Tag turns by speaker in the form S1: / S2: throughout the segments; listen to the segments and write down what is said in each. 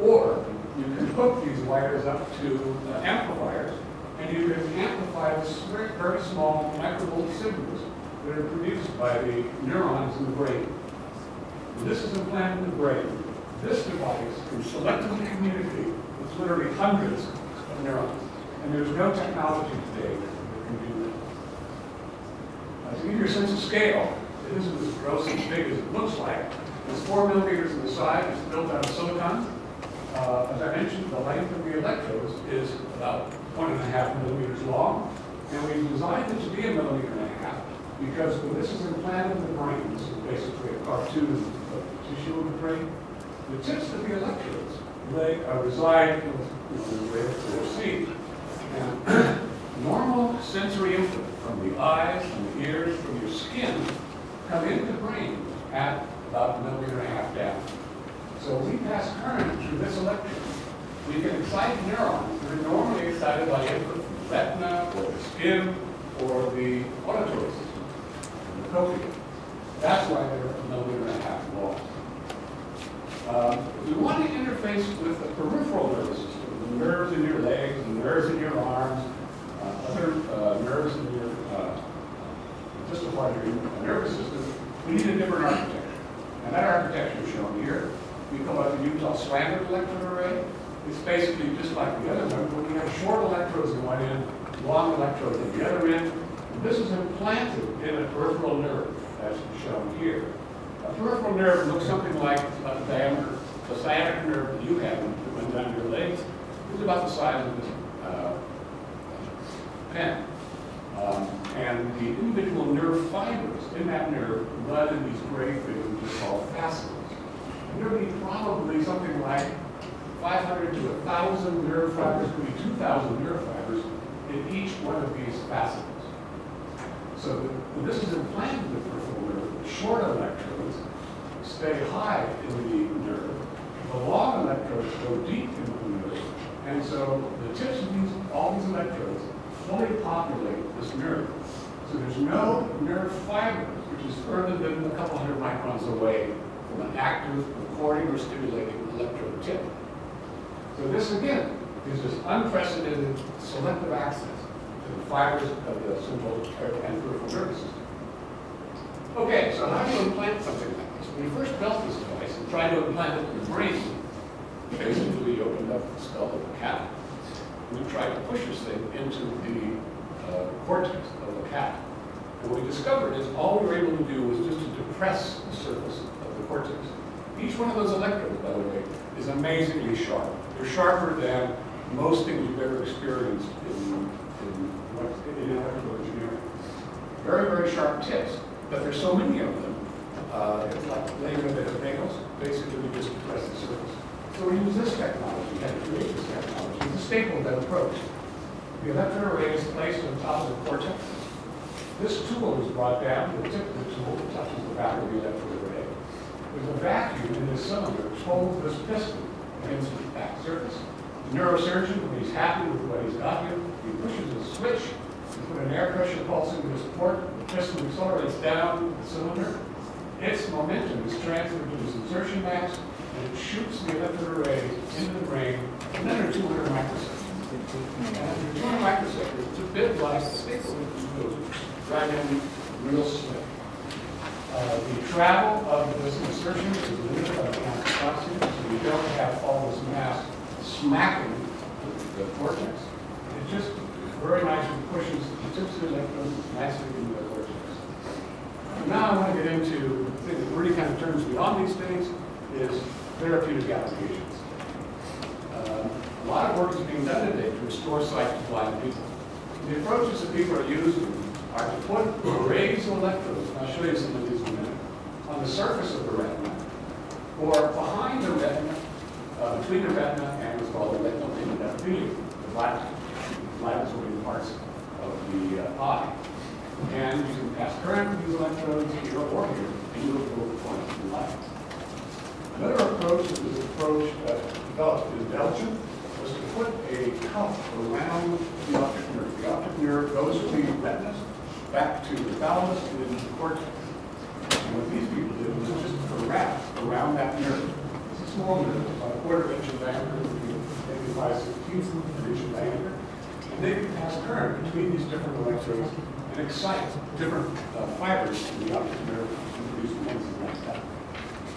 S1: Or you can hook these wires up to amplifiers, and you can amplify the very, very small microvolt signals that are produced by the neurons in the brain. And this is implanted in the brain. This device can selectively communicate with literally hundreds of neurons. And there's no technology today that can do that. To give you a sense of scale, it isn't as gross and big as it looks like. It's 4 millimeters in the side. It's built out of silicon. As I mentioned, the length of the electrodes is about 1.5 millimeters long. And we've designed it to be 1.5 millimeters because when this is implanted in the brain, this is basically a cartoon of the tissue of the brain, the tips of the electrodes reside in the way that they're seen. And normal sensory input from the eyes, from the ears, from your skin come into the brain at about 1.5 millimeters down. So we pass current through this electrode. We can excite neurons that are normally excited by input from the retina or the skin or the auditory system, the cochlea. That's why they're 1.5 millimeters long. If you want to interface with the peripheral nervous system, the nerves in your legs, the nerves in your arms, other nerves in your distal part of your nervous system, we need a different architecture. And that architecture is shown here. We call it the Utah slanted electrode array. It's basically just like the other one, but we have short electrodes in one end, long electrodes at the other end. And this is implanted in a peripheral nerve, as shown here. A peripheral nerve looks something like the diameter. The sciatic nerve that you have that went down your legs is about the size of this pen. And the individual nerve fibers in that nerve run in these gray things which are called fascicles. And there will be probably something like 500 to 1,000 nerve fibers, could be 2,000 nerve fibers in each one of these fascicles. So when this is implanted in the peripheral nerve, the short electrodes stay high in the nerve. The long electrodes go deep into the nerve. And so the tips of all these electrodes fully populate this nerve. So there's no nerve fibers, which is further than a couple hundred microns away from an active, recording, or stimulating electrode tip. So this, again, gives us unprecedented selective access to the fibers of the central and peripheral nervous system. Okay, so how do you implant something like this? When we first built this device and tried to implant it in the brain, basically we opened up the skull of the cat. We tried to push this thing into the cortex of the cat. And what we discovered is all we were able to do was just to depress the surface of the cortex. Each one of those electrodes, by the way, is amazingly sharp. They're sharper than most things you've ever experienced in electrical engineering. Very, very sharp tips, but there's so many of them. It's like laying a bit of nails. Basically, we just depress the surface. So we use this technology. We had to create this technology. It's a staple of that approach. The electrode array is placed on top of the cortex. This tool is brought down. The tip of the tool touches the back of the electrode array. There's a vacuum in this cylinder which holds this piston against the back surface. The neurosurgeon, when he's happy with what he's got here, he pushes a switch. You put an air pressure pulse into this port. The piston accelerates down the cylinder. Its momentum is transferred to this insertion mass, and it shoots the electrode array into the brain in under 200 microseconds. And after 200 microseconds, it's a bit like a staple. It goes right in real slick. The travel of this insertion is limited by the counterclassic, so you don't have all this mass smacking the cortex. It just very nicely pushes the tips of the electrodes nicely into the cortex. Now I want to get into the thing that really kind of turns beyond these things is therapeutic applications. A lot of work is being done today to restore sight to blind people. The approaches that people are using are to put arrays of electrodes, and I'll show you some of these in a minute, on the surface of the retina, or behind the retina, between the retina and what's called the retinal epithelium, the bladder. The bladder is one of the parts of the eye. And you can pass current with these electrodes here or here, and you look at the points in the light. Another approach that was developed in Belgium was to put a cuff around the optic nerve. The optic nerve goes from the retinas back to the thalamus and into the cortex. And what these people did was just a wrap around that nerve. It's a small nerve, about quarter inch in diameter, maybe 5/16 of an inch in diameter. And they can pass current between these different electrodes and excite different fibers in the optic nerve to produce pulses like that.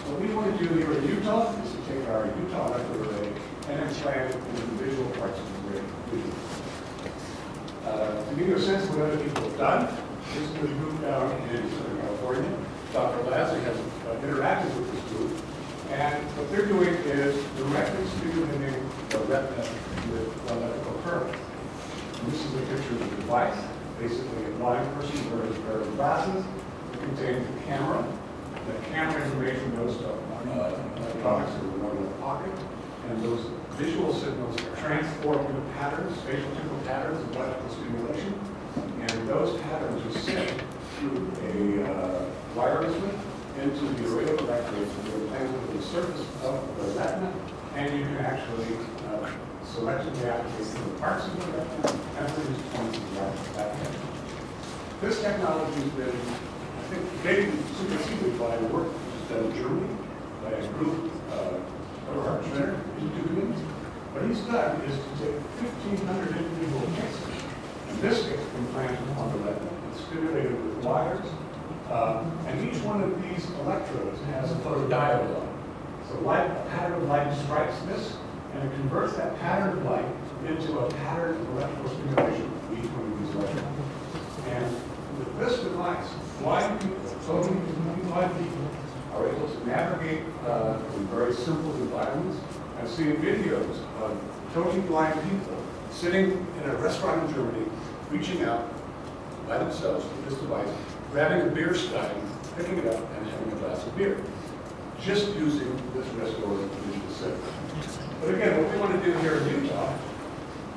S1: What we want to do here in Utah is to take our Utah electrode array and implant it into the visual parts of the brain. To give you a sense of what other people have done, this is a group down in Southern California. Dr. Lazar has interacted with this group, and what they're doing is directly stimulating the retina with electrical current. And this is a picture of the device, basically a blind person wearing a pair of glasses. It contains a camera. The camera information goes to electronics that are in the pocket, and those visual signals are transformed into patterns, spatial temporal patterns of electrical stimulation, and those patterns are sent through a wirelessly into the array of electrodes that are implanted on the surface of the retina, and you can actually selectively activate the parts of the retina and produce points of that retina. This technology has been, I think, maybe superseded by the work which is done in Germany by a group what he's done is to take 1,500 individual pixels, and this gets implanted on the retina. It's stimulated with wires, and each one of these electrodes has a photodiode on it. So light, a pattern of light strikes this, and it converts that pattern of light into a pattern of electrical stimulation for each one of these electrodes. And with this device, blind people, totally blind people, are able to navigate in very simple environments. I've seen videos of totally blind people sitting in a restaurant in Germany, reaching out by themselves with this device, grabbing a beer stein, picking it up, and having a glass of beer, just using this restorative visual signal. But again, what we want to do here in Utah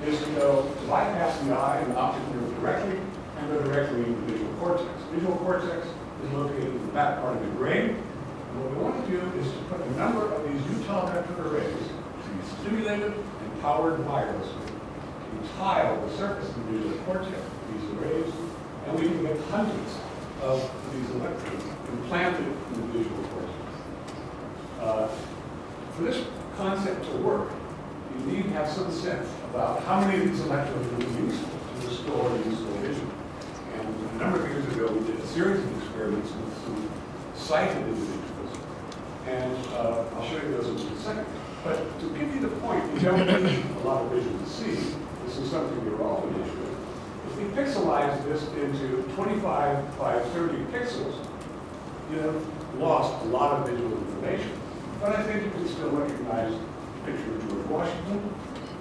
S1: is to go to bypass the eye and the optic nerve directly and go directly into the visual cortex. Visual cortex is located in the back part of the brain. What we want to do is to put a number of these Utah electrode arrays to be stimulated and powered wirelessly to tile the surface of the visual cortex of these arrays, and we can get hundreds of these electrodes implanted in the visual cortex. For this concept to work, you need to have some sense about how many of these electrodes will be useful to restore useful vision. And a number of years ago, we did a series of experiments with some sighted individuals. And I'll show you those in just a second. But to give you the point, you don't need a lot of vision to see. This is something you're all familiar with. If we pixelize this into 25 by 30 pixels, you have lost a lot of visual information. But I think you can still recognize the picture of George Washington,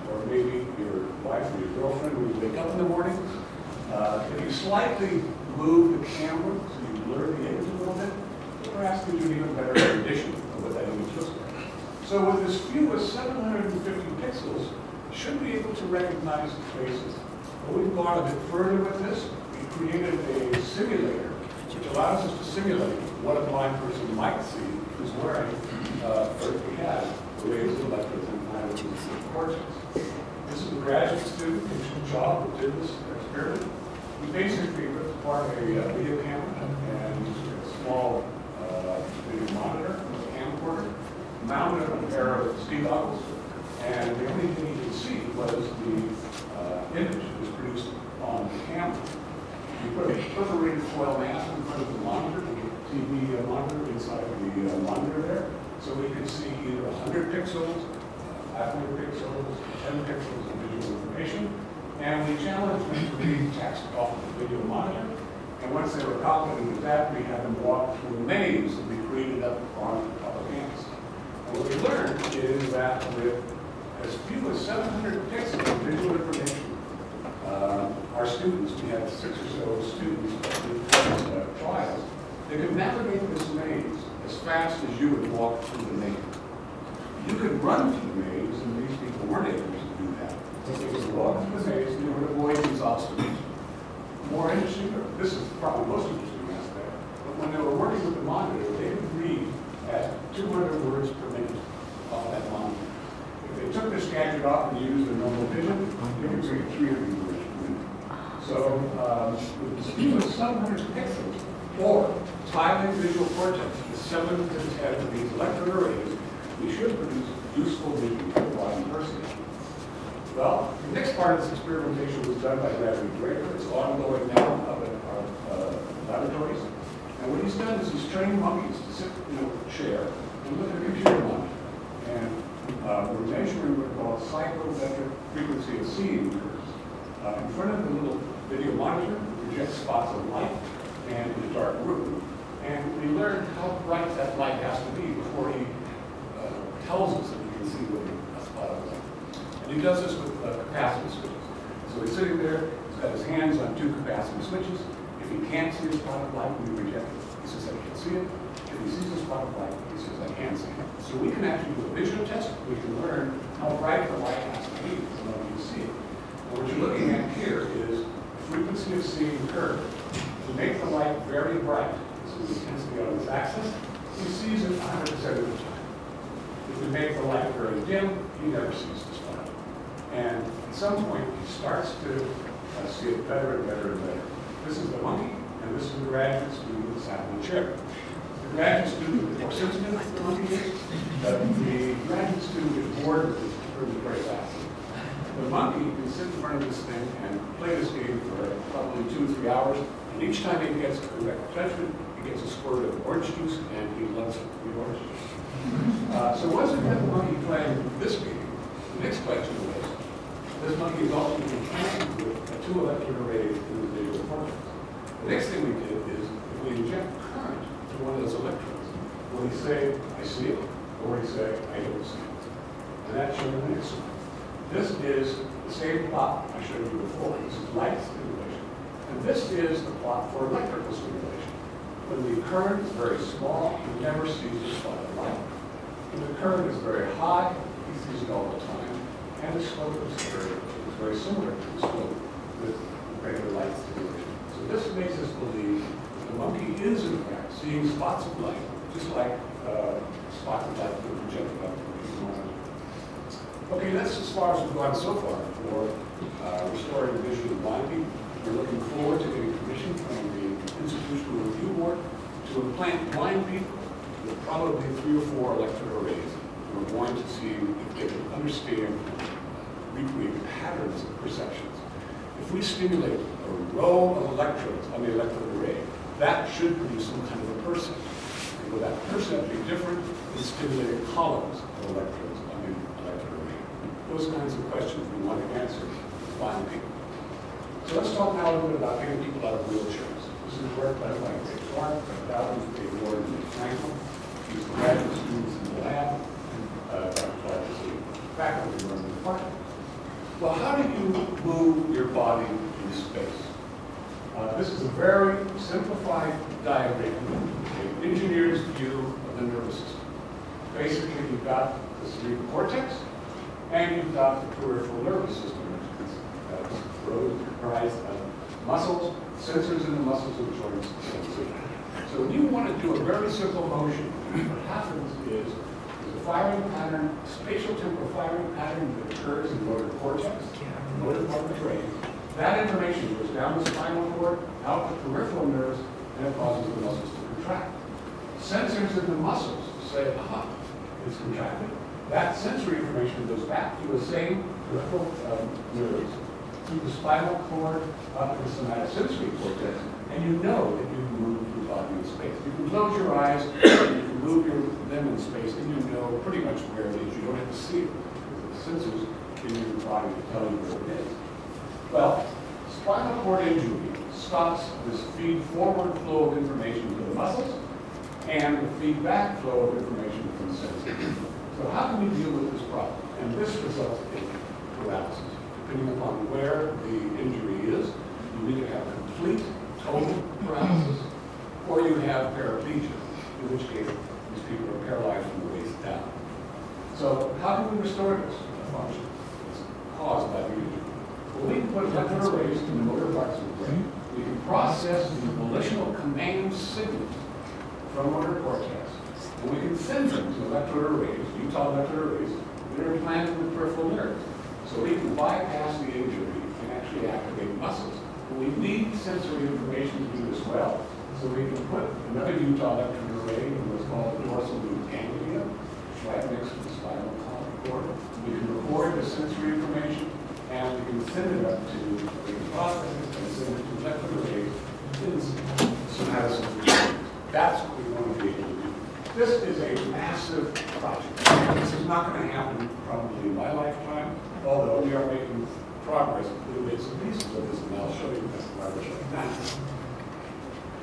S1: or maybe your wife or your girlfriend when you wake up in the morning. If you slightly move the camera so you blur the image a little bit, perhaps gives you an even better rendition of what that image looks like. So with as few as 750 pixels, you should be able to recognize faces. But we've gone a bit further with this. We created a simulator which allows us to simulate what a blind person might see who's wearing, or if we had, the rays of electrodes implanted in the cortex. This is a graduate student in Shaw who did this experiment. We basically required a video camera and a small video monitor with a camcorder, mounted on a pair of ski goggles, and the only thing you could see was the image that was produced on the camera. We put a perforated foil mask in front of the monitor, the TV monitor inside the monitor there, so we could see either 100 pixels, 500 pixels, 10 pixels of visual information, and we challenged them to read text off of the video monitor. And once they were confident with that, we had them walk through a maze that we created up on the campus. And what we learned is that with as few as 700 pixels of visual information, our students, we had 6 or so students in these trials, they could navigate this maze as fast as you would walk through the maze. You could run through the maze, and these people weren't able to do that. They could walk through the maze, and they would avoid these obstacles. More interesting, or this is probably the most interesting aspect, but when they were working with the monitor, they could read at 200 words per minute off that monitor. If they took this gadget off and used their normal vision, they could read 300 words per minute. So with the speed of 700 pixels, or tiling visual cortex, the 7 to 10 of these electrode arrays, we should produce useful vision for the blind person. Well, the next part of this experimentation was done by Bradley Draper. It's ongoing now up at our laboratories. And what he's done is he's trained monkeys to sit in a chair and look at a computer monitor. And we're measuring what we call psychometric frequency of seeing curves. In front of the little video monitor, we project spots of light and in a dark room. And we learn how bright that light has to be before he tells us that we can see what a spot of light. And he does this with capacitive switches. So he's sitting there, he's got his hands on two capacitive switches. If he can't see a spot of light, we reject it. He says, I can't see it. If he sees a spot of light, he says, I can see it. So we can actually do a visual test. We can learn how bright the light has to be in order to see it. And what you're looking at here is frequency of seeing curve. To make the light very bright, this is the intensity on this axis, he sees it 100% of the time. If we make the light very dim, he never sees the spot. And at some point, he starts to see it better and better and better. This is the monkey, and this is the graduate student who sat in the chair. The graduate student is more sensitive the monkey is, but the graduate student is bored with it very fast. The monkey can sit in front of this thing and play this game for probably 2 or 3 hours, and each time he gets a correct judgment, he gets a squirt of orange juice, and he loves the orange juice. So once we have the monkey playing this game, the next question was, this monkey is also being trained with a 2-electrode array in the visual cortex. The next thing we did is, if we inject current to one of those electrodes, will he say, I see it, or will he say, I don't see it? And that's shown in the next one. This is the same plot I showed you before. This is light stimulation. And this is the plot for electrical stimulation. When the current is very small, he never sees a spot of light. When the current is very high, he sees it all the time. And the slope is very similar to the slope with regular light stimulation. So this makes us believe that the monkey is, in fact, seeing spots of light, just like spots of light that are projected up to the monitor. Okay, that's as far as we've gone so far for restoring the vision of blind people. We're looking forward to getting permission from the Institutional Review Board to implant blind people with probably 3 or 4 electrode arrays. We're going to see if they can understand, recreate patterns of perceptions. If we stimulate a row of electrodes on the electrode array, that should produce some kind of a percept. And will that percept be different than stimulating columns of electrodes on the electrode array? Those kinds of questions we want to answer with blind people. So let's talk now a little bit about getting people out of wheelchairs. This is work done by Dave Clark, Dr. Dave Ward, and Franklin. These are graduate students in the lab, and Dr. Clark is the faculty member of the department. Well, how do you move your body in space? This is a very simplified diagram, an engineer's view of the nervous system. Basically, you've got the cerebral cortex, and you've got the peripheral nervous system, which is comprised of muscles, sensors in the muscles and joints, and so on. So when you want to do a very simple motion, what happens is there's a firing pattern, spatial temporal firing pattern that occurs in the motor cortex, the motor part of the brain. That information goes down the spinal cord, out the peripheral nerves, and it causes the muscles to contract. Sensors in the muscles say, aha, it's contracted. That sensory information goes back to the same peripheral nerves through the spinal cord up to the somatosensory cortex, and you know that you move your body in space. You can close your eyes, you can move them in space, and you know pretty much where it is. You don't have to see it, because the sensors in your body to tell you where it is. Well, spinal cord injury stops this feed-forward flow of information to the muscles and the feedback flow of information from the sensors. So how can we deal with this problem? And this results in paralysis. Depending upon where the injury is, you either have complete, total paralysis, or you have paraplegia, in which case these people are paralyzed from the waist down. So how can we restore this function that's caused by the injury? Well, we can put electrode arrays in the motor parts of the brain. We can process the volitional command signals from motor cortex, and we can send them to electrode arrays, Utah electrode arrays, that are implanted in the peripheral nerves. So we can bypass the injury and actually activate muscles. But we need sensory information to do this well. So we can put another Utah electrode array in what's called the dorsal root ganglia, right next to the spinal column. record. We can record the sensory information, and we can send it up to the processors and send it to electrical arrays in somatosensory. That's what we want to be able to do. This is a massive project. This is not going to happen probably in my lifetime, although we are making progress with bits and pieces of this, and I'll show you this now.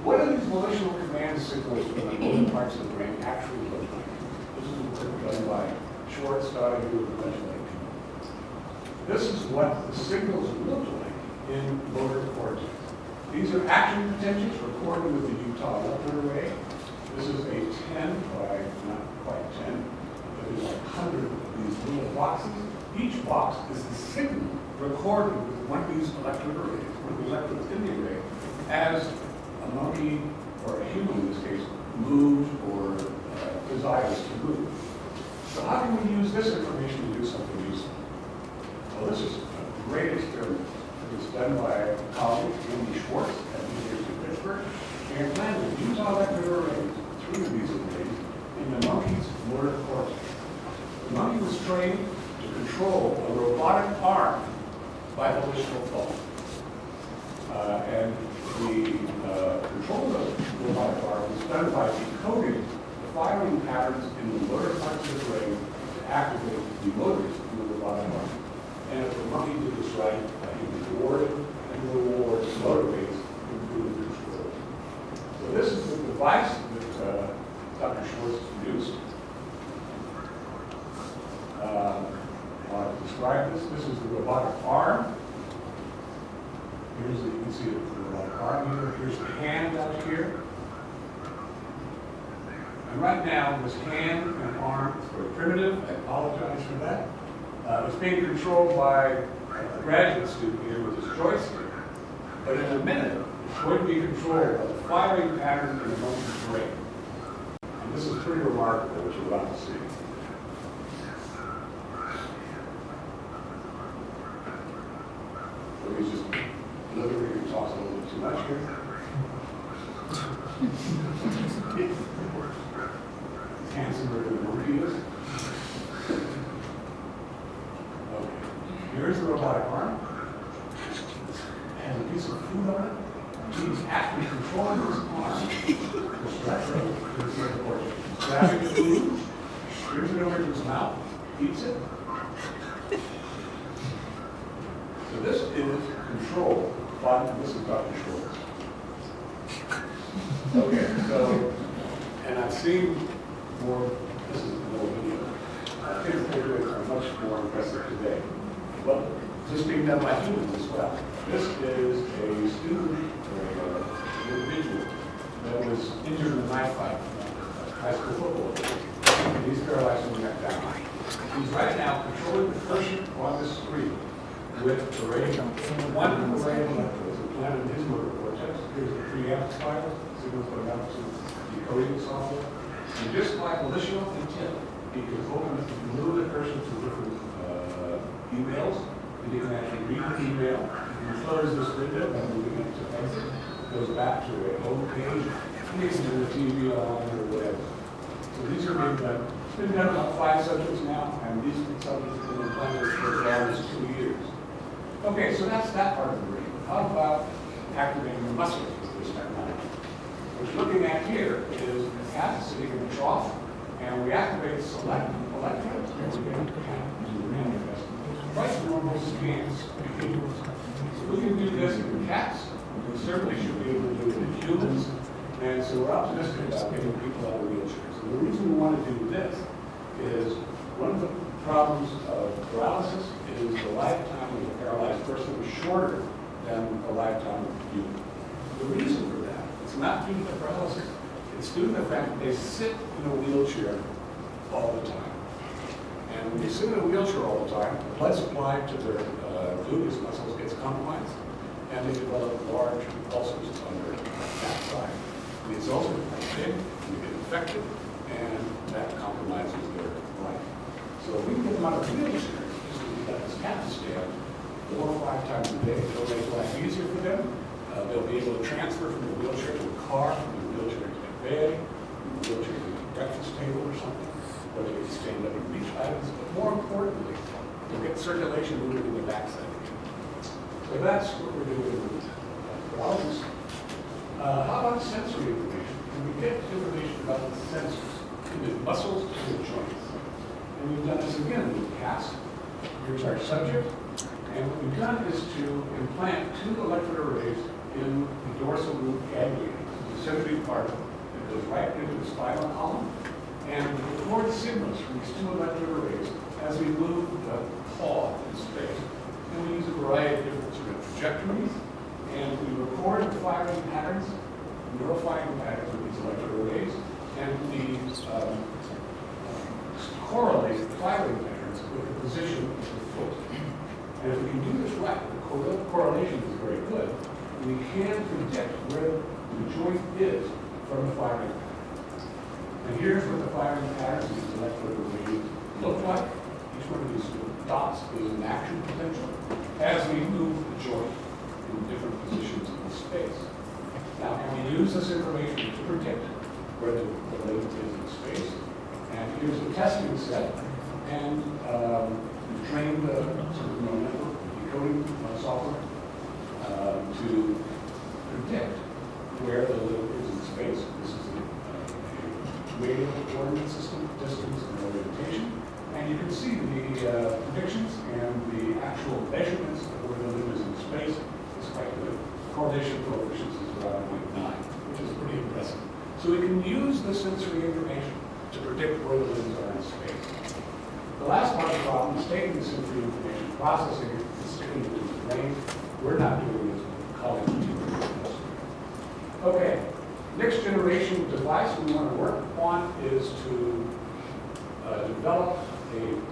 S1: What do these volitional command signals from the motor parts of the brain actually look like? This is done by Schwartz, starting with the legislation. This is what the signals look like in motor cortex. These are action potentials recorded with the Utah electrode array. This is a 10 by, not quite 10, but there's like 100 of these little boxes. Each box is a signal recorded with one of these electrode arrays, one of the electrodes in the array, as a monkey, or a human in this case, moves or desires to move. So how can we use this information to do something useful? Well, this is a great experiment. It was done by a colleague, Andy Schwartz, at the University of Pittsburgh, and implanted Utah electrode arrays, 3 of these arrays, in the monkey's motor cortex. The monkey was trained to control a robotic arm by volitional thought. And the control of the robotic arm was done by decoding the firing patterns in the motor parts of the brain to activate the motors in the robotic arm. And if the monkey did this right, he was rewarded, and the reward motivates improved control. So this is the device that Dr. Schwartz produced. I'll describe this. This is the robotic arm. You can see the robotic arm here. Here's the hand out here. And right now, this hand and arm is very primitive. I apologize for that. It's being controlled by a graduate student here with his joystick. But in a minute, it's going to be controlled by the firing pattern in the monkey's brain. And this is pretty remarkable, what you're about to see. So he's just literally talks a little bit too much here. Handsomer than the monkey is. Okay. Here's the robotic arm. It has a piece of food on it. He's actually controlling his arm. Grabbing the food, brings it over to his mouth, eats it. So this is control by, this is Dr. Schwartz. Okay, so, and I've seen more, this is more video. Kids papers are much more impressive today. But just being done by humans as well. This is a student, or an individual, that was injured in a knife fight, high school football. And he's paralyzed from the neck down. He's right now controlling the cursor on the screen with array, one array of electrodes implanted in his motor cortex. Here's the preamplifier, signals going out to decoding software. And just like volitional intent, he can move the cursor to different emails, and you can actually read the email. You can close this window by moving it to exit. It goes back to a home page. You can do the TV on or whatever. So these are being done. It's been done about 5 subjects now, and these subjects have been implanted for as long as 2 years. Okay, so that's that part of the brain. How about activating the muscles with this technology? What you're looking at here is a cat sitting in a trough, and we activate select electrodes, and we get a cat to manifest quite normal scans. So we can do this in cats. We certainly should be able to do it in humans. And so we're optimistic about getting people out of wheelchairs. And the reason we want to do this is one of the problems of paralysis is the lifetime of a paralyzed person is shorter than the lifetime of a human. The reason for that, it's not due to the paralysis, it's due to the fact that they sit in a wheelchair all the time. And when you sit in a wheelchair all the time, the blood supply to their gluteus muscles gets compromised, and they develop large ulcers on their backside. These ulcers are big, they get infected, and that compromises their life. So if we can get them out of wheelchairs, just like this cat stand, 4 or 5 times a day, it'll make life easier for them. They'll be able to transfer from the wheelchair to a car, from the wheelchair to a bed, from the wheelchair to a breakfast table or something, or they can stand up and reach items. But more important, get circulation moving in the backside again. So that's what we're doing with paralysis. How about sensory information? Can we get information about the sensors in the muscles and the joints? And we've done this again with cast. Here's our subject. And what we've done is to implant 2 electrode arrays in the dorsal root ganglia, the sensory part that goes right into the spinal column, and record signals from these 2 electrode arrays as we move the paw in space. And we use a variety of different sort of trajectories, and we record the firing patterns, neurofiring patterns of these electrode arrays, and we correlate the firing patterns with the position of the foot. And if we can do this right, the correlation is very good, we can predict where the joint is from the firing pattern. And here's what the firing patterns of these electrode arrays look like. Each one of these dots is an action potential as we move the joint in different positions in space. Now, can we use this information to predict where the limb is in space? And here's a testing set, and we've trained the sort of neural network decoding software to predict where the limb is in space. This is a radial coordinate system, distance, and orientation. And you can see the predictions and the actual measurements of where the limb is in space is quite good. Correlation coefficient is around 0.9, which is pretty impressive. So we can use the sensory information to predict where the limbs are in space. The last part of the problem is taking the sensory information, processing it, and sticking it into the brain. We're not doing this with college people. Okay, next generation device we want to work on is to develop an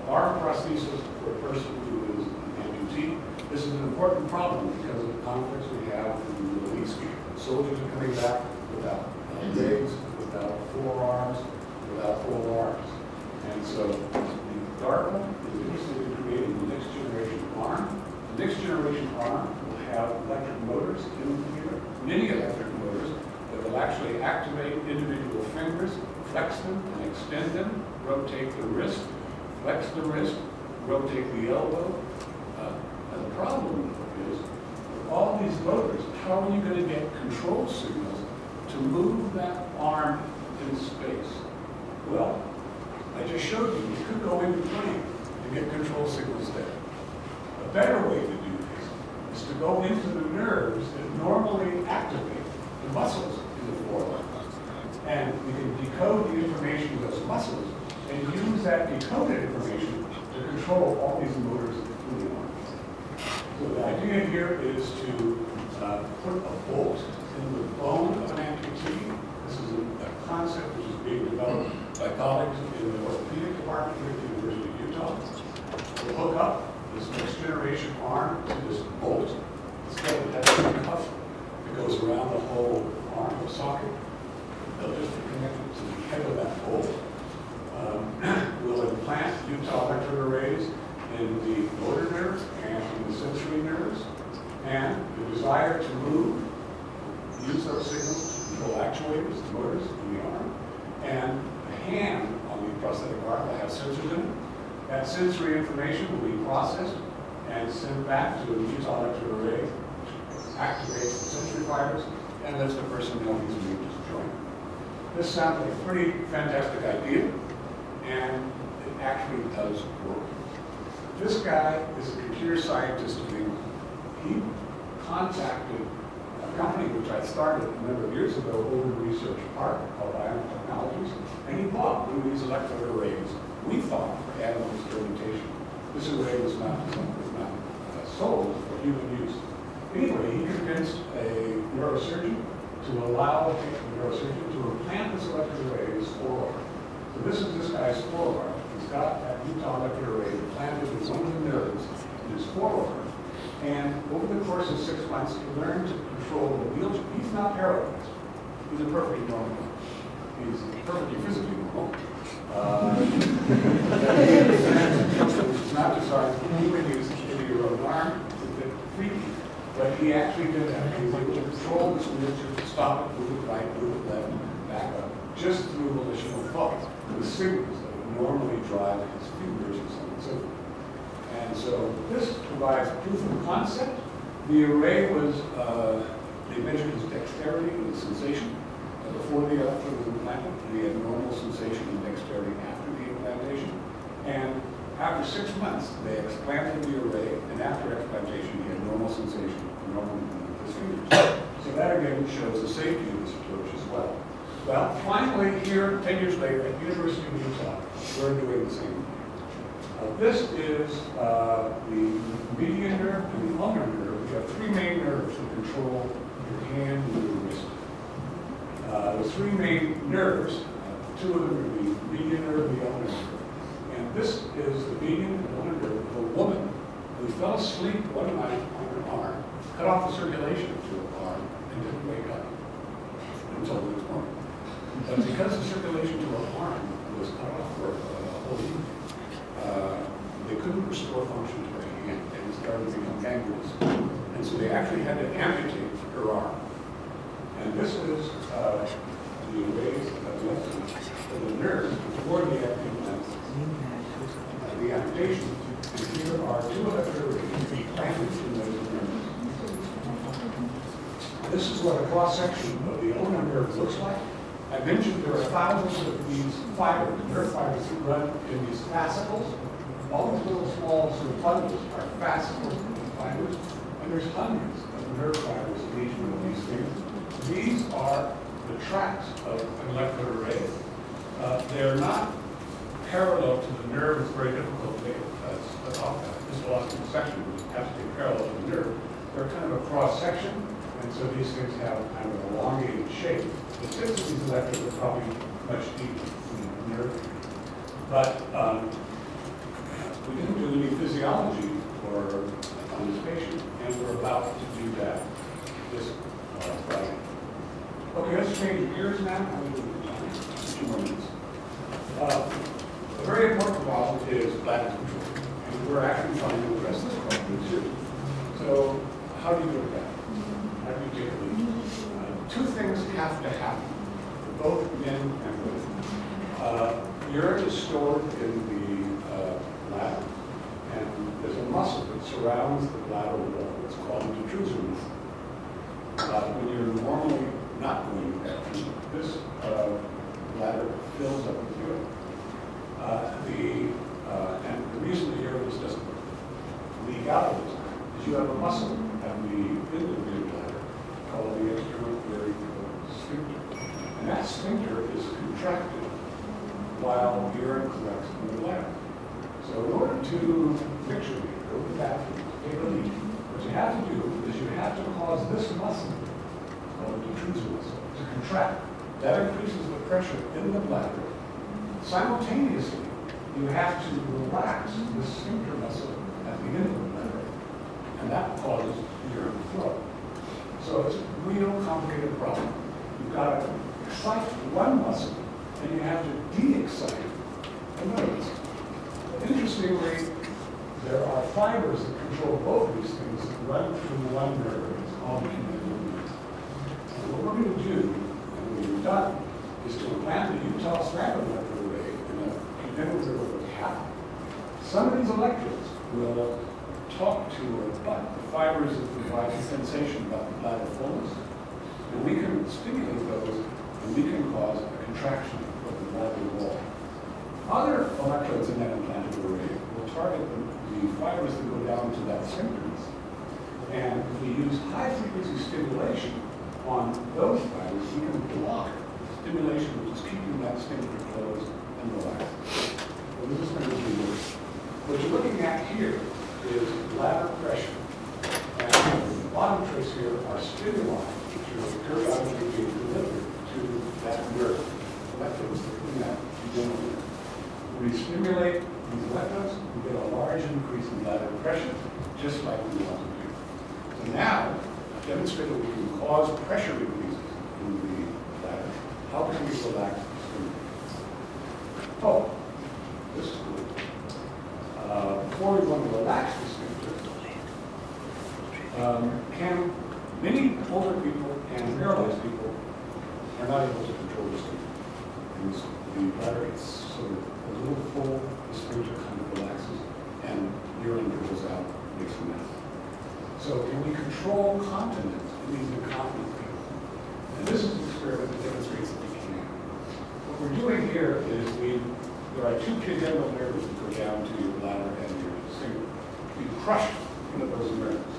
S1: arm prosthesis for a person who is an amputee. This is an important problem because of the conflicts we have in the Middle East. Soldiers are coming back without legs, without forearms, without full arms. And so the DARPA is interested in creating the next generation arm. The next generation arm will have electric motors in here, many electric motors that will actually activate individual fingers, flex them and extend them, rotate the wrist, flex the wrist, rotate the elbow. And the problem is, with all these motors, how are you going to get control signals to move that arm in space? Well, I just showed you, you could go into the brain and get control signals there. A better way to do this is to go into the nerves that normally activate the muscles in the forearm. And we can decode the information of those muscles and use that decoded information to control all these motors in the arm. So the idea here is to put a bolt in the bone of an amputee. This is a concept which is being developed by colleagues in the orthopedic department here at the University of Utah. We'll hook up this next generation arm to this bolt. Instead of having a cuff that goes around the whole arm or socket, they'll just be connected to the head of that bolt. We'll implant Utah electrode arrays in the motor nerves and in the sensory nerves. And the desire to move, use those signals to control actuators, the motors in the arm. And the hand on the prosthetic arm will have sensors in it. That sensory information will be processed and sent back to the Utah electrode array, which activates the sensory fibers and lets the person know he's moved his joint. This sounds like a pretty fantastic idea, and it actually does work. This guy is a computer scientist in England. He contacted a company which I started a number of years ago, Over Research Park, called Bioengineering, and he bought one of these electrode arrays, we thought, for animal experimentation. This array was not sold for human use. Anyway, he convinced a neurosurgeon to allow the neurosurgeon to implant this electrode array in his forearm. So this is this guy's forearm. He's got that Utah electrode array implanted with one of the nerves in his forearm. And over the course of 6 months, he learned to control the wheelchair. He's not paralyzed. He's a perfectly normal. He's perfectly physically normal. It's not designed for human use in your own arm. It's a bit freaky. But he actually did that. He was able to control this wheelchair, stop it, move it right, move it left, back up, just through volitional thought. The signals that would normally drive his fingers and so on and so forth. provides proof of concept. The array was, they measured his dexterity and his sensation before the electrode was implanted. He had normal sensation and dexterity after the implantation. And after 6 months, they explanted the array, and after explantation, he had normal sensation and normal movement of his fingers. So that again shows the safety of this approach as well. Well, finally here, 10 years later, at the University of Utah, we're doing the same thing. This is the median nerve and the ulnar nerve. We have three main nerves that control your hand and your wrist. The three main nerves, two of them are the median nerve and the ulnar nerve. And this is the median and ulnar nerve of a woman who fell asleep one night on her arm, cut off the circulation to her arm, and didn't wake up until the next morning. But because the circulation to her arm was cut off for a whole evening, they couldn't restore function to her hand, and it started to become gangrenous. And so they actually had to amputate her arm. And this is the ways of the nerves before the amputation. And here are two electrodes implanted in those nerves. This is what a cross-section of the ulnar nerve looks like. I mentioned there are thousands of these fibers, nerve fibers that run in these fascicles. All these little small sort of bundles are fascicles of fibers, and there's hundreds of nerve fibers in each one of these things. These are the tracks of an electrode array. They're not parallel to the nerve. It's very difficult to make a viscoelastic section, which has to be parallel to the nerve. They're kind of a cross-section, and so these things have kind of an elongated shape. The tips of these electrodes are probably much deeper than the nerve. But we didn't do any physiology on this patient, and we're about to do that this Friday. Okay, let's change gears now. 2 more minutes. A very important problem is bladder control, and we're actually trying to address this problem too. So, how do you do that? How do you take a lead? Two things have to happen for both men and women. Urine is stored in the bladder, and there's a muscle that surrounds the bladder wall. It's called the detrusor muscle. When you're normally not going to that, this bladder fills up with urine. And the reason the urine doesn't leak out all the time is you have a muscle at the end of your bladder called the external peripheral sphincter. And that sphincter is contracted while urine collects in the bladder. So in order to picture me, go to the bathroom, take a leak, what you have to do is you have to cause this muscle, called the detrusor muscle, to contract. That increases the pressure in the bladder. Simultaneously, you have to relax the sphincter muscle at the end of the bladder, and that causes urine flow. So it's a real complicated problem. You've got to excite one muscle, and you have to de-excite another muscle. Interestingly, there are fibers that control both of these things that run through one nerve. It's called the connective nerve. And what we're going to do, and what we've done, is to implant the Utah standard electrode array in a connective nerve of a cat. Some of these electrodes will talk to or butt the fibers that provide sensation about the bladder fullness, and we can stimulate those, and we can cause a contraction of the bladder wall. Other electrodes in that implanted array will target the fibers that go down to that sphincter muscle. And if we use high-frequency stimulation on those fibers, we can block stimulation, which is keeping that sphincter closed and relaxed. So this is going to be worse. What you're looking at here is bladder pressure. And the bottom trace here are stimuli, which are periodically being delivered to that nerve. Electrodes that are in that degenerative. When we stimulate these electrodes, we get a large increase in bladder pressure, just like we want to do. So now, I've demonstrated we can cause pressure increases in the bladder. How can we relax the sphincter? Oh, this is cool. Before we want to relax the sphincter, many older people and paralyzed people are not able to control the sphincter. And the bladder gets sort of a little full, the sphincter kind of relaxes, and urine goes out, and makes a mess. So can we control continence in these incontinent people? And this is an experiment that demonstrates that we can. What we're doing here is there are two congenital nerves that go down to your bladder and your sphincter. We crush one of those nerves.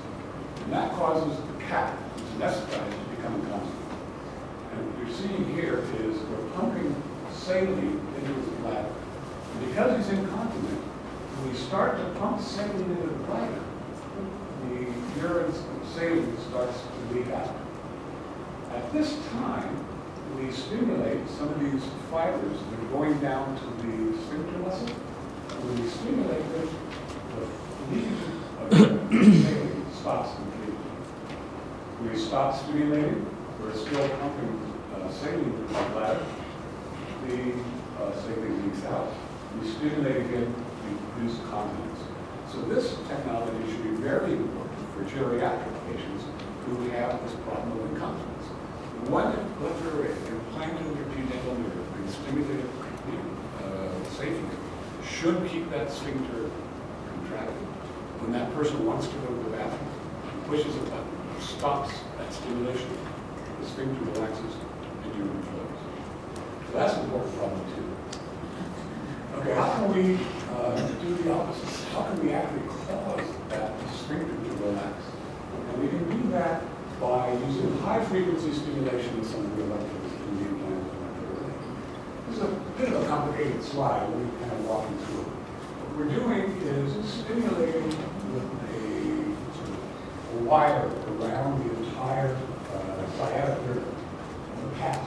S1: And that causes the cat, which is anesthetized, to become incontinent. And what you're seeing here is we're pumping saline into his bladder. And because he's incontinent, when we start to pump saline into the bladder, the urine saline starts to leak out. At this time, we stimulate some of these fibers that are going down to the sphincter muscle. And when we stimulate them, the leakage of saline stops completely. When we stop stimulating, we're still pumping saline into the bladder. The saline leaks out. We stimulate again, we produce continence. So this technology should be very important for geriatric patients who have this problem of incontinence. One electric array implanted in your pudendal nerve and stimulated safely should keep that sphincter contracted. When that person wants to go to the bathroom, pushes a button, stops that stimulation, the sphincter relaxes, and urine flows. So that's an important problem too. Okay, how can we do the opposite? How can we actually cause that sphincter to relax? And we can do that by using high-frequency stimulation of some of the electrodes in the implanted electrode array. This is a bit of a complicated slide. Let me kind of walk you through it. What we're doing is stimulating with a wire around the entire sciatic nerve of the cat.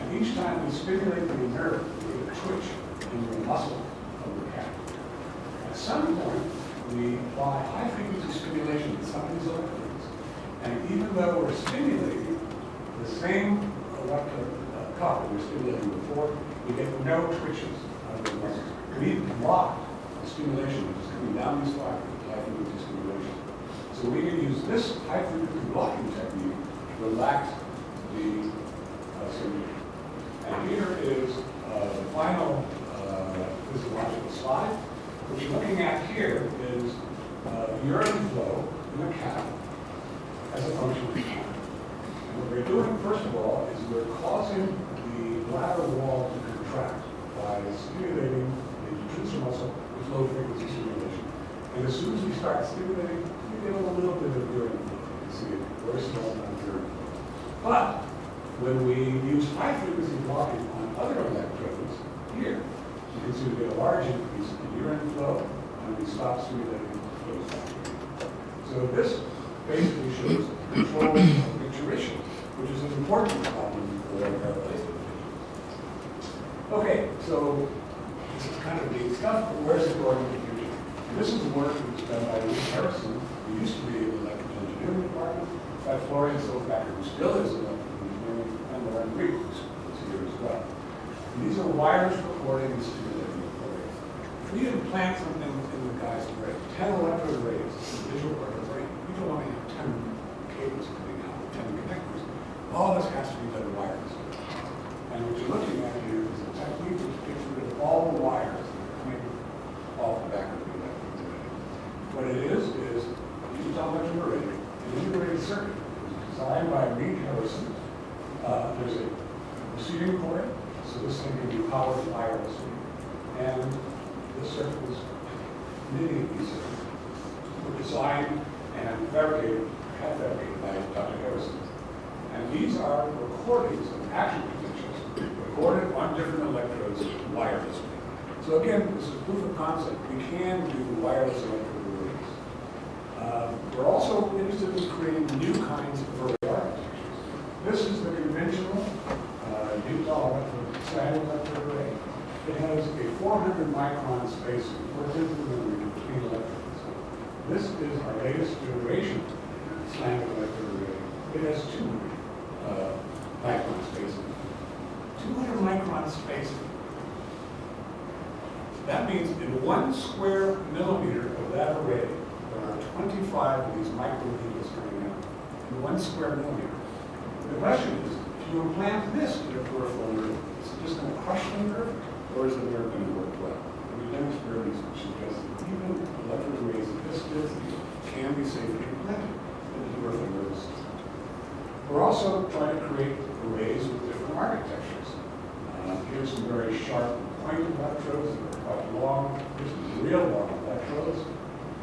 S1: And each time we stimulate the nerve, we get a twitch in the muscle of the cat. At some point, we apply high-frequency stimulation to some of these electrodes. And even though we're stimulating the same electrode cuff that we're stimulating before, we get no twitches out of the muscles. We block the stimulation, which is coming down these fibers with high-frequency stimulation. So we can use this high-frequency blocking technique to relax the sphincter. And here is the final physiological slide. What you're looking at here is urine flow in the cat as a function of time. And what we're doing, first of all, is we're causing the bladder wall to contract by stimulating the detrusor muscle with low-frequency stimulation. And as soon as we start stimulating, we get a little bit of urine flow. You can see it, very small amount of urine flow. But when we use high-frequency blocking on other electrodes, here, you can see we get a large increase in urine flow, and we stop stimulating flow factor. So this basically shows control of micturition, which is an important problem for paralyzed patients. Okay, so this is kind of neat stuff, but where's it going in the future? And this is the work that was done by Lee Harrison, who used to be in the electrical engineering department, by Florian Silvacker, who still is in electrical engineering, and Lauren Reed, who's here as well. And these are wires recording and stimulating the arrays. If we implant something in the guy's array, 10 electrode arrays, visual array, we don't want to have 10 cables coming out, 10 connectors. All this has to be done wirelessly. And what you're looking at here is a technique which gets rid of all the wires that are coming off the back of the electrode array. What it is a digital electrode array, an integrated circuit. It was designed by Reed Harrison. There's a receiving coil, so this thing can be powered wirelessly. And the circuit was, many of these circuits were designed and fabricated by Dr. Harrison. And these are recordings of action potentials recorded on different electrodes wirelessly. So again, this is proof of concept. We can do wireless electrode arrays. We're also interested in creating new kinds of array architectures. This is the conventional standard electrode array. It has a 400 micron spacing, 4 millimeters between electrodes. This is our latest generation standard electrode array. It has 200 micron spacing. 200 micron spacing. That means in 1 square millimeter of that array, there are 25 of these microneedles coming out in 1 square millimeter. The question is, if you implant this in a peripheral nerve, is it just going to crush the nerve, or is the nerve going to work well? And we've done experiments which suggest that even electrode arrays of this density be safely implanted in the peripheral nervous system. We're also trying to create arrays with different architectures. Here's some very sharp pointed electrodes that are quite long. Here's some real long electrodes.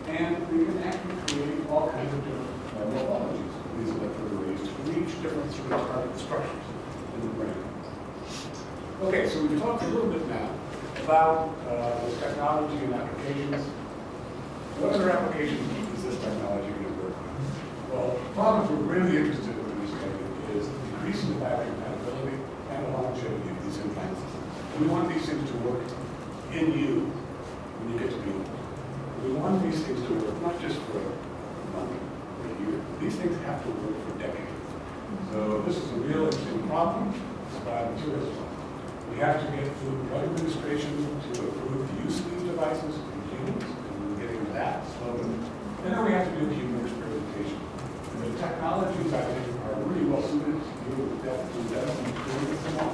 S1: And we can actually create all kinds of different morphologies of these electrode arrays to reach different sort of target structures in the brain. Okay, so we've talked a little bit now about this technology and applications. What other applications is this technology going to work on? Well, the problems we're really interested in understanding is increasing the biocompatibility and the longevity of these implants. We want these things to work in you when you get to be old. We want these things to work not just for a month or a year. These things have to work for decades. So this is a real interesting problem. It's biomaterials problem. We have to get Food and Drug Administration to approve the use of these devices in humans, and we're getting that slowly. And then we have to do human experimentation. And the technologies, I think, are really well suited to deal with death and creating them all.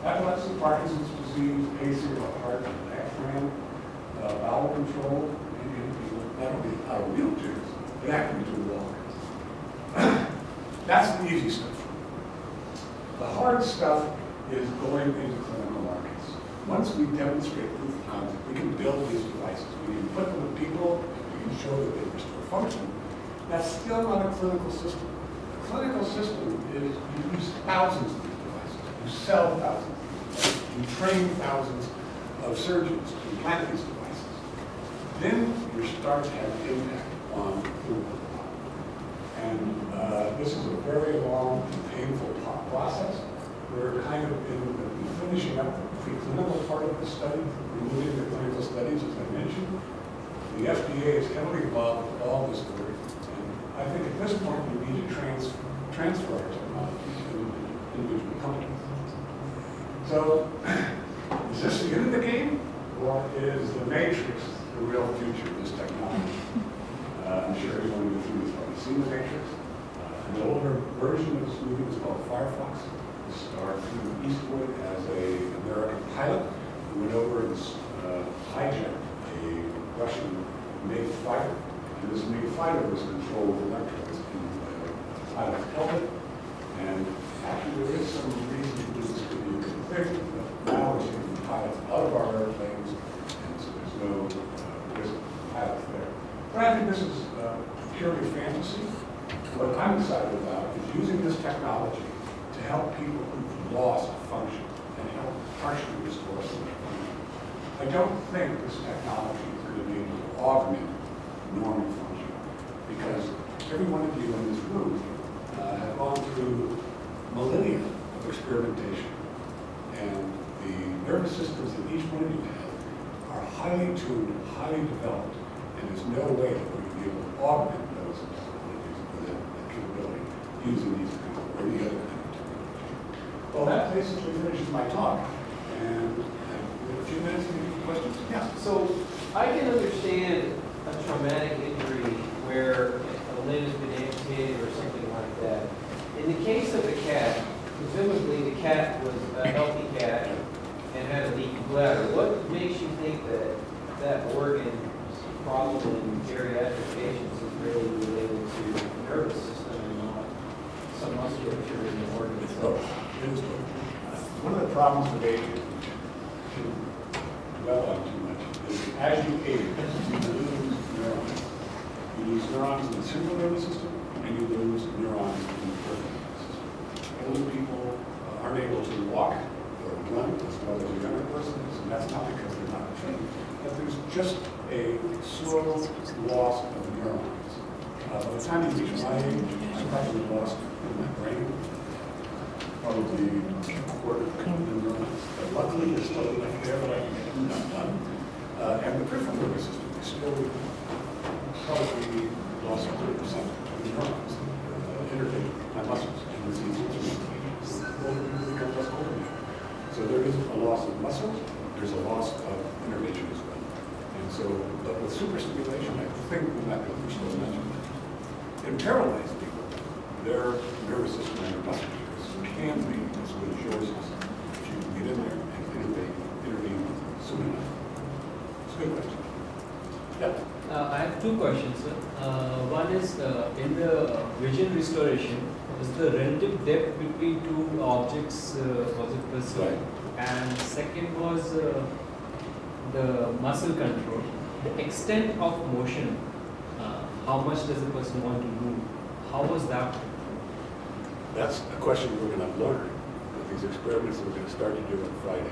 S1: Epilepsy, Parkinson's disease, pacing of heart and diaphragm, bowel control, not only out of wheelchairs, but actually to walk. That's the easy stuff. The hard stuff is going into clinical markets. Once we demonstrate proof of concept, we can build these devices. We can put them with people, we can show that they restore function. That's still not a clinical system. A clinical system is you use thousands of these devices. You sell thousands of these devices. You train thousands of surgeons to implant these devices. Then you start to have an impact on clinical trial. And this is a very long and painful process. We're kind of finishing up the preclinical part of the study, removing the clinical studies, as I mentioned. The FDA is heavily involved with all this work. And I think at this point, we need to transfer our technology to individual companies. So, is this the end of the game? Or is the Matrix the real future of this technology? I'm sure everyone in this room has probably seen the Matrix. An older version of this movie was called Firefox. It starred Clint Eastwood as an American pilot who went over and hijacked a Russian-made fighter. And this made fighter was controlled with electrodes in the pilot's helmet. And actually, there is some reason to believe this could be a good thing, but now we're taking pilots out of our airplanes, and so there's no risk of pilots there. But I think this is purely fantasy. What I'm excited about is using this technology to help people who've lost function and help partially restore some function. I don't think this technology is going to be able to augment normal function because every one of you in this room have gone through millennia of experimentation, and the nervous systems that each one of you have are highly tuned, highly developed, and there's no way that we're going to be able to augment those technologies with that capability using these kind of, or any other kind of technology. Well, that basically finishes my talk, and we have a few minutes to get questions. Yeah.
S2: So I can understand a traumatic injury where a limb has been amputated or something like that. In the case of the cat, presumably the cat was a healthy cat and had a leaky bladder. What makes you think that that organ problem in geriatric patients is really related to the nervous system and not some musculature in the organ itself?
S1: One of the problems with aging, to dwell on too much, is as you age, you lose neurons. You lose neurons in the central nervous system, and you lose neurons in the peripheral nervous system. Older people aren't able to walk or run as well as a younger person, and that's not because they're not trained, but there's just a slow loss of neurons. By the time you reach my age, I probably lost in my brain probably a quarter of the neurons. But luckily, there's still enough there that I can get them done. And the peripheral nervous system is still probably lost 30% of the neurons that innervate my muscles and disease so older people become less older. So there is a loss of muscle, there's a loss of innervation as well. And so, but with superstimulation, I think we might be able to restore that. In paralyzed people, their nervous system and their muscles can be as good as yours is if you can get in there and intervene soon enough. It's a good question. Yeah.
S3: I have two questions, sir. One is in the vision restoration, is the relative depth between two objects was it perceived?
S1: Right.
S3: And second was the muscle control, the extent of motion. How much does a person want to move? How was that?
S4: That's a question we're going to learn with these experiments that we're going to start to do on Friday.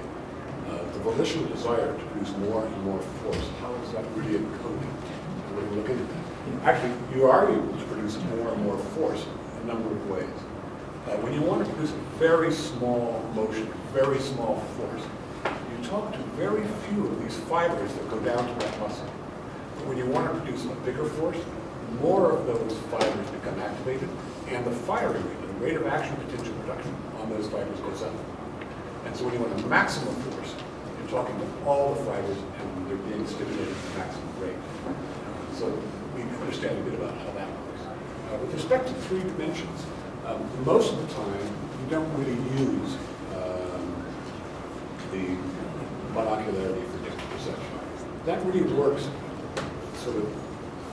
S4: The volitional desire to produce more and more force, how is that really encoded? And we're going to look into that. Actually, you are able to produce more and more force in a number of ways. When you want to produce a very small motion, very small force, you talk to very few of these fibers that go down to that muscle. But when you want to produce a bigger force, more of those fibers become activated, and the firing rate, the rate of action potential production on those fibers goes up. And so when you want a maximum force, you're talking to all the fibers, and they're being stimulated at the maximum rate. So we understand a bit about how that works. With respect to 3 dimensions, most of the time, you don't really use the monocularity for depth perception. That really works sort of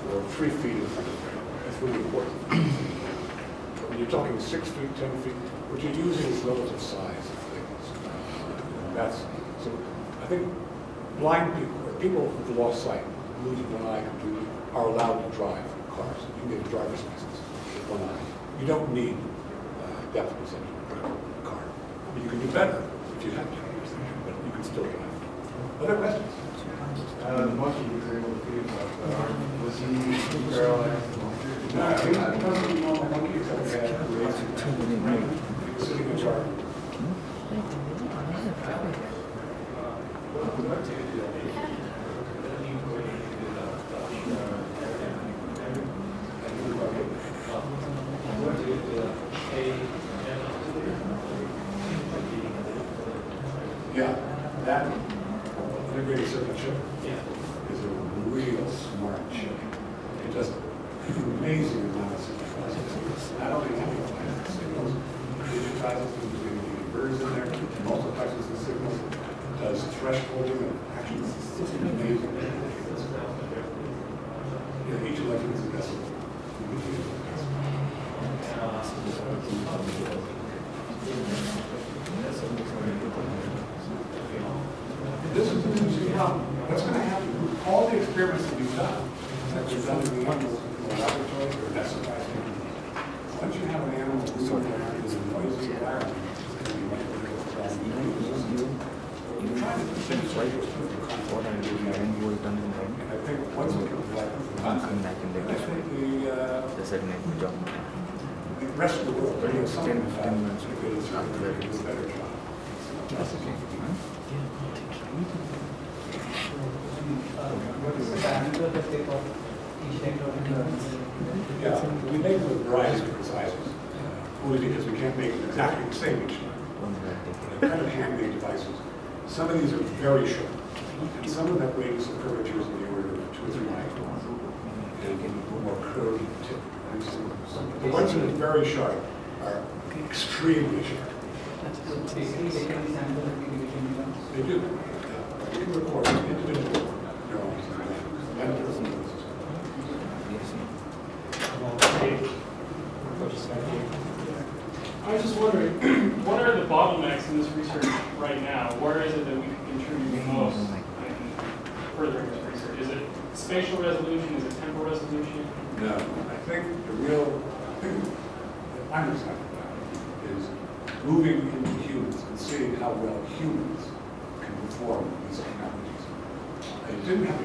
S4: for 3 feet in front of you. That's really important. But when you're talking 6 feet, 10 feet, what you're using is relative size of things. So I think blind people, or people with lost sight, losing one eye completely, are allowed to drive cars. You can get a driver's license with one eye. You don't need depth perception for a car. I mean, you can do better if you have depth perception, but you can still drive. Other questions?
S5: The monkey was able to feed himself, but was he paralyzed?
S1: No, he wasn't normal monkey except he had a raised sitting in a jar. Yeah, that integrated circuit chip is a real smart chip. It does an amazing amount of signals. Not only amplifies the signals, digitizes them, doing the inverters in there, multiplies the signals, does thresholding and actually it's amazing. Yeah, each electron is a decimal. This is an interesting problem. What's going to happen? All the experiments that we've done in the animal laboratories or exercise. Once you have an animal moving around in a noisy environment, you're trying to demonstrate what I'm doing. And I think once it comes back, I think the rest of the world, they're doing something about it because it's not going to do a better job.
S2: What is the diameter of the tip of each electrode?
S4: Yeah, we make them with varieties of different sizes, only because we can't make them exactly the same each time. They're kind of handmade devices. Some of these are very short, and some of them have radius of curvatures in the order of 2 or 3 microns, and a more curved tip. The ones that are very sharp are extremely sharp.
S2: Basically, they can be sampled and individually.
S4: They do. You can record individual neurons and
S6: I was just wondering, what are the bottlenecks in this research right now? Where is it that we can contribute most in furthering this research? Is it spatial resolution? Is it temporal resolution?
S4: No, I think the real thing that I'm excited about is moving into humans and seeing how well humans can perform these technologies. I didn't have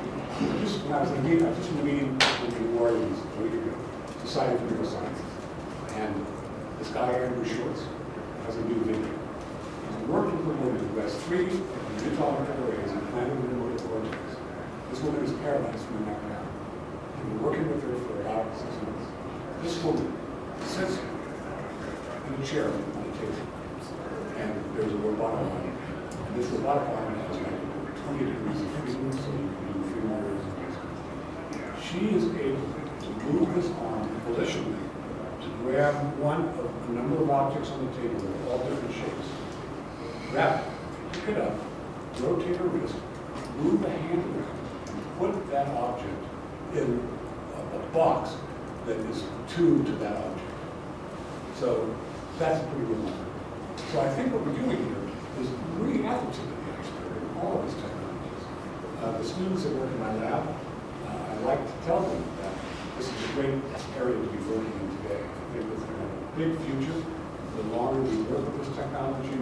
S4: just when I was in a meeting, I was just in a meeting with the Warriors a week ago, Society for Neurosciences, and this guy Andrew Schwartz has a new video. He's working with a woman who has 3 intolerant arrays implanted in the motor cortex. This woman is paralyzed from the neck down. We've been working with her for about 6 months. This woman sits in a chair on the table, and there's a robotic arm. And this robotic arm has like 20 degrees of freedom, so you can do 3 more rows of this. She is able to move this arm volitionally to grab one of a number of objects on the table of all different shapes, grab it, pick it up, rotate her wrist, move the hand around, and put that object in a box that is tuned to that object. So that's a pretty good number. So I think what we're doing here is bringing ethics into the expert in all of these technologies. The students that work in my lab, I like to tell them that this is a great area to be working in today. I think it's going to have a big future. The longer we work with this technology,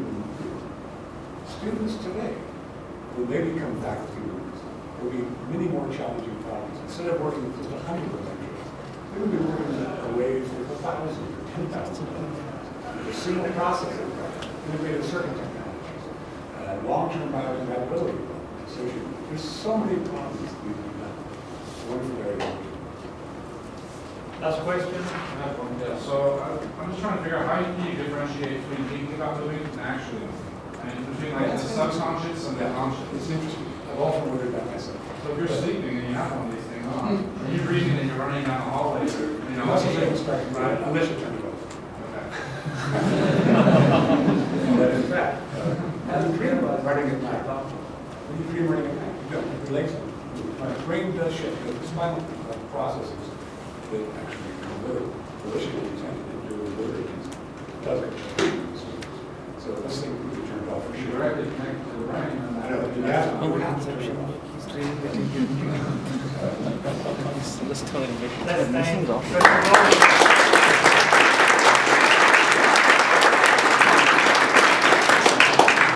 S4: students today, when they become faculty members, there will be many more challenging problems. Instead of working with just 100 lecturers, they will be working in ways with 1,000 or 10,000 with a single processor, integrated circuit technologies, long-term biocompatibility associated. There's so many problems that we can done. Wonderful area.
S7: Last question?
S5: Yeah, so I'm just trying to figure out how you differentiate between thinking about moving and actually moving. I mean, between like the subconscious and the conscious.
S4: It's interesting. I've often wondered about myself.
S5: So if you're sleeping and you have one of these things on, or you're breathing and you're running down the hallway, or, you know,
S4: That's what
S5: okay.
S4: they expect, right? Unless you turn it off. But in fact, when you dream about running at night, when you dream running at night, you don't, it relates to it. My brain does shift, because the spinal processes that actually convert volitional intent into deliberate intent. It does actually. So this thing could be turned off for
S5: You're
S4: sure.
S5: directly connected to the brain. And
S4: I know, you have to turn it off.
S7: Let's thank Dr. Norman.